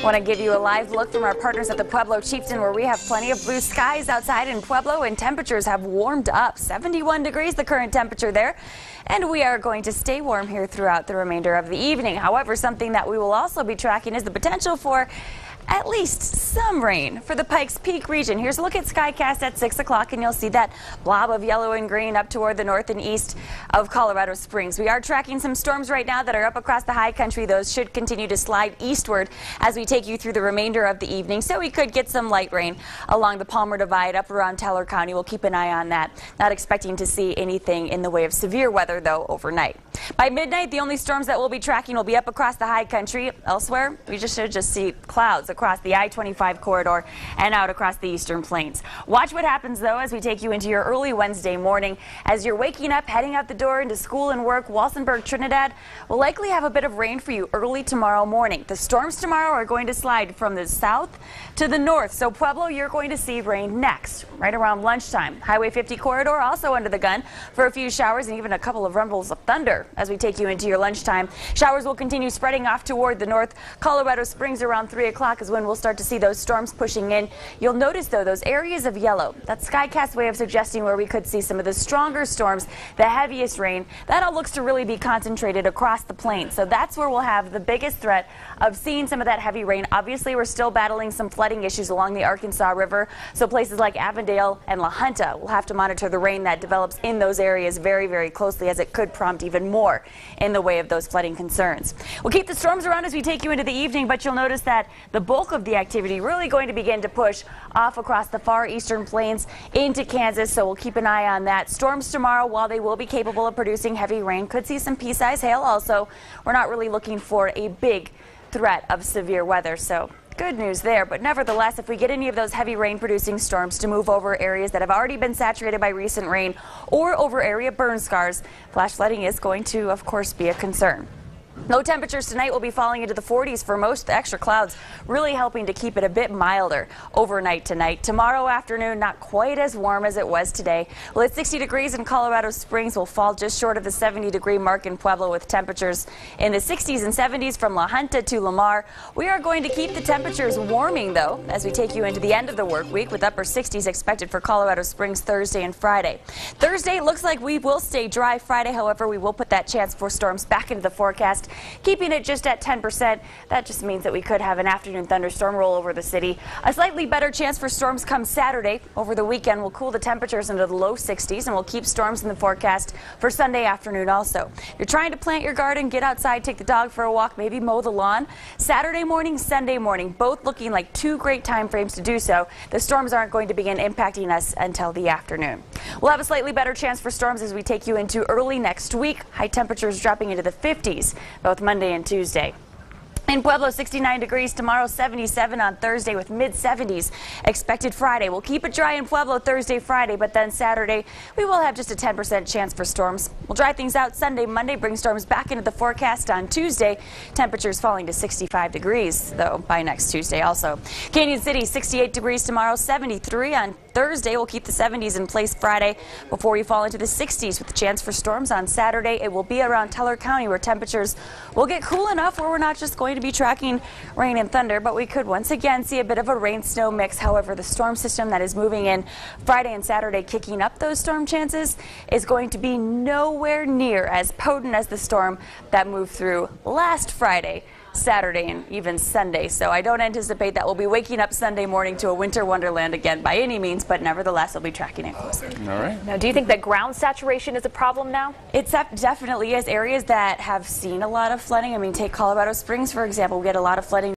Want to give you a live look from our partners at the Pueblo Chieftain, where we have plenty of blue skies outside in Pueblo and temperatures have warmed up. 71 degrees the current temperature there. And we are going to stay warm here throughout the remainder of the evening. However, something that we will also be tracking is the potential for at least some rain for the Pikes Peak region. Here's a look at Skycast at 6 o'clock, and you'll see that blob of yellow and green up toward the north and east of Colorado Springs. We are tracking some storms right now that are up across the high country. Those should continue to slide eastward as we take you through the remainder of the evening. So we could get some light rain along the Palmer Divide up around Teller County. We'll keep an eye on that. Not expecting to see anything in the way of severe weather, though, overnight. By midnight, the only storms that we'll be tracking will be up across the high country. Elsewhere, we should just see clouds across the I-25 corridor and out across the eastern plains. Watch what happens, though, as we take you into your early Wednesday morning. As you're waking up, heading out the door into school and work, Walsenburg, Trinidad will likely have a bit of rain for you early tomorrow morning. The storms tomorrow are going to slide from the south to the north. So Pueblo, you're going to see rain next, right around lunchtime. Highway 50 corridor also under the gun for a few showers and even a couple of rumbles of thunder as we take you into your lunchtime. Showers will continue spreading off toward the north. Colorado Springs around 3 o'clock is when we'll start to see those storms pushing in. You'll notice, though, those areas of yellow. That's Skycast's way of suggesting where we could see some of the stronger storms, the heaviest rain. That all looks to really be concentrated across the plains. So that's where we'll have the biggest threat of seeing some of that heavy rain. Obviously, we're still battling some flooding issues along the Arkansas River. So places like Avondale and La Junta will have to monitor the rain that develops in those areas very, very closely, as it could prompt even more in the way of those flooding concerns. We'll keep the storms around as we take you into the evening, but you'll notice that the bulk of the activity really going to begin to push off across the far eastern plains into Kansas, so we'll keep an eye on that. Storms tomorrow, while they will be capable of producing heavy rain, could see some pea-sized hail also. We're not really looking for a big threat of severe weather, so good news there. But nevertheless, if we get any of those heavy rain producing storms to move over areas that have already been saturated by recent rain or over area burn scars, flash flooding is going to, of course, be a concern. Low temperatures tonight will be falling into the 40s for most. The extra clouds really helping to keep it a bit milder overnight tonight. Tomorrow afternoon, not quite as warm as it was today. Well, it's 60 degrees in Colorado Springs. Will fall just short of the 70-degree mark in Pueblo, with temperatures in the 60s and 70s from La Junta to Lamar. We are going to keep the temperatures warming, though, as we take you into the end of the work week, with upper 60s expected for Colorado Springs Thursday and Friday. Thursday looks like we will stay dry. Friday, however, we will put that chance for storms back into the forecast, keeping it just at 10%. That just means that we could have an afternoon thunderstorm roll over the city. A slightly better chance for storms come Saturday. Over the weekend, we'll cool the temperatures into the low 60s, and we'll keep storms in the forecast for Sunday afternoon also. If you're trying to plant your garden, get outside, take the dog for a walk, maybe mow the lawn. Saturday morning, Sunday morning, both looking like two great time frames to do so. The storms aren't going to begin impacting us until the afternoon. We'll have a slightly better chance for storms as we take you into early next week. High temperatures dropping into the 50s both Monday and Tuesday. In Pueblo, 69 degrees tomorrow, 77 on Thursday, with mid-70s expected Friday. We'll keep it dry in Pueblo Thursday, Friday, but then Saturday we will have just a 10% chance for storms. We'll dry things out Sunday, Monday, bring storms back into the forecast on Tuesday. Temperatures falling to 65 degrees, though, by next Tuesday also. Canyon City, 68 degrees tomorrow, 73 on Thursday. We'll keep the 70s in place Friday before we fall into the 60s with the chance for storms on Saturday. It will be around Teller County, where temperatures will get cool enough where we're not just going to be tracking rain and thunder, but we could once again see a bit of a rain-snow mix. However, the storm system that is moving in Friday and Saturday, kicking up those storm chances, is going to be nowhere near as potent as the storm that moved through last Friday, Saturday, and even Sunday. So I don't anticipate that we'll be waking up Sunday morning to a winter wonderland again by any means, but nevertheless, we'll be tracking it closely. All right. Now, do you think that ground saturation is a problem now? It definitely is. Areas that have seen a lot of flooding. I mean, take Colorado Springs, for example. We get a lot of flooding